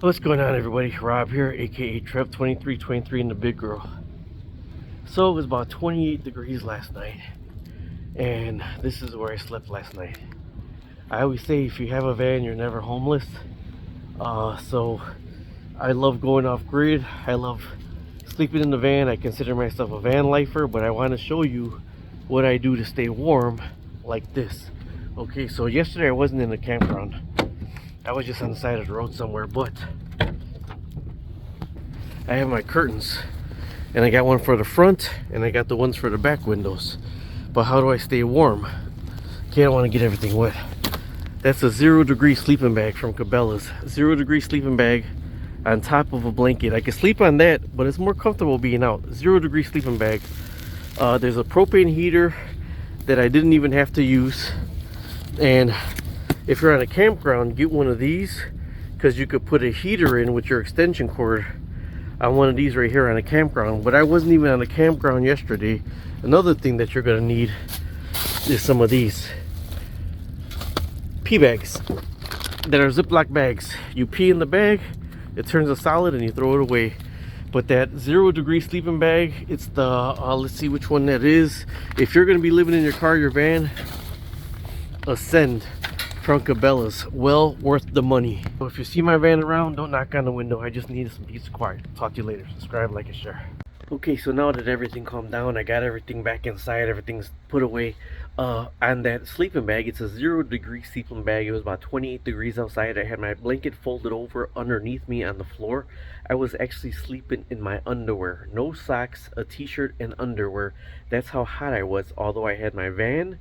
What's going on, everybody? Rob here, aka Trev 2323 in the big girl. So it was about 28 degrees last night, and this is where I slept last night. I always say if you have a van, you're never homeless. So I love going off grid. I love sleeping in the van. I consider myself a van lifer, but I want to show you what I do to stay warm like this. Okay, so yesterday I wasn't in the campground. I was just on the side of the road somewhere, but I have my curtains, and I got one for the front and I got the ones for the back windows. But how do I stay warm? Okay, I don't want to get everything wet. That's a 0-degree sleeping bag from Cabela's. 0-degree sleeping bag on top of a blanket. I can sleep on that, but it's more comfortable being out. 0-degree sleeping bag. There's a propane heater that I didn't even have to use. And if you're on a campground, get one of these, because you could put a heater in with your extension cord on one of these right here on a campground. But I wasn't even on a campground yesterday. Another thing that you're gonna need is some of these pee bags that are Ziploc bags. You pee in the bag, it turns a solid, and you throw it away. But that 0-degree sleeping bag, it's the let's see which one that is. If you're gonna be living in your car, your van, Ascend from Cabela's, well worth the money. So if you see my van around, don't knock on the window. I just need some peace and quiet. Talk to you later. Subscribe, like, and share. Okay, so now that everything calmed down, I got everything back inside. Everything's put away. On that sleeping bag, it's a 0-degree sleeping bag. It was about 28 degrees outside. I had my blanket folded over underneath me on the floor. I was actually sleeping in my underwear. No socks, a t-shirt, and underwear. That's how hot I was, although I had my van.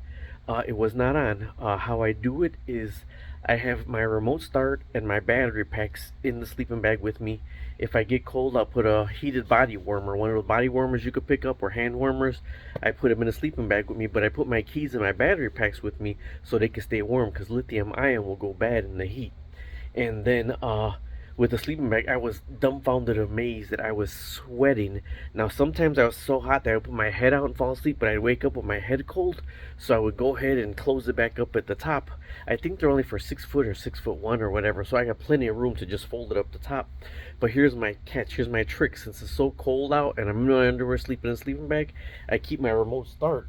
It was not on. How I do it is I have my remote start and my battery packs in the sleeping bag with me. If I get cold, I'll put a heated body warmer, one of those body warmers you could pick up, or hand warmers. I put them in a sleeping bag with me, but I put my keys and my battery packs with me so they can stay warm, because lithium ion will go bad in the heat. And then with the sleeping bag, I was dumbfounded, amazed that I was sweating. Now sometimes I was so hot that I would put my head out and fall asleep, but I'd wake up with my head cold, so I would go ahead and close it back up at the top. I think they're only for 6 foot or 6'1" or whatever, so I got plenty of room to just fold it up the top. But here's my catch, here's my trick. Since it's so cold out and I'm in my underwear sleeping in a sleeping bag, I keep my remote start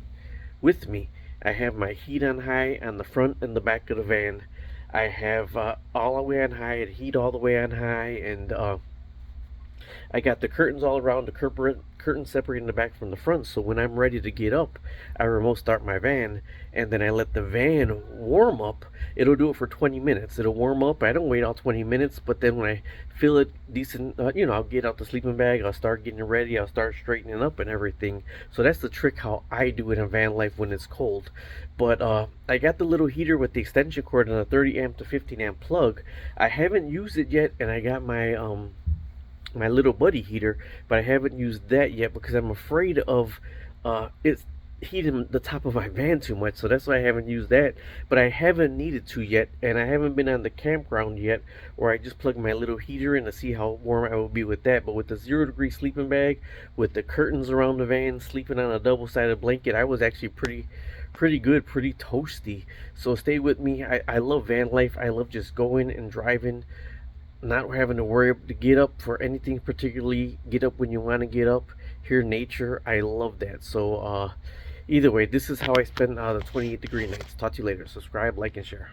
with me. I have my heat on high on the front and the back of the van. I have all the way on high and heat all the way on high, and I got the curtains all around, the curtains separating the back from the front, so when I'm ready to get up, I remote start my van, and then I let the van warm up. It'll do it for 20 minutes. It'll warm up. I don't wait all 20 minutes, but then when I feel it decent, I'll get out the sleeping bag, I'll start getting ready, I'll start straightening up and everything. So that's the trick how I do it in van life when it's cold. But I got the little heater with the extension cord and a 30 amp to 15 amp plug. I haven't used it yet, and I got my my little buddy heater, but I haven't used that yet because I'm afraid of it's heating the top of my van too much, so that's why I haven't used that. But I haven't needed to yet, and I haven't been on the campground yet where I just plug my little heater in to see how warm I will be with that. But with the 0-degree sleeping bag, with the curtains around the van, sleeping on a double-sided blanket, I was actually pretty good, pretty toasty. So stay with me. I love van life. I love just going and driving, not having to worry to get up for anything, particularly get up when you want to get up, hear nature. I love that. So either way, this is how I spend the 28 degree nights. Talk to you later. Subscribe, like, and share.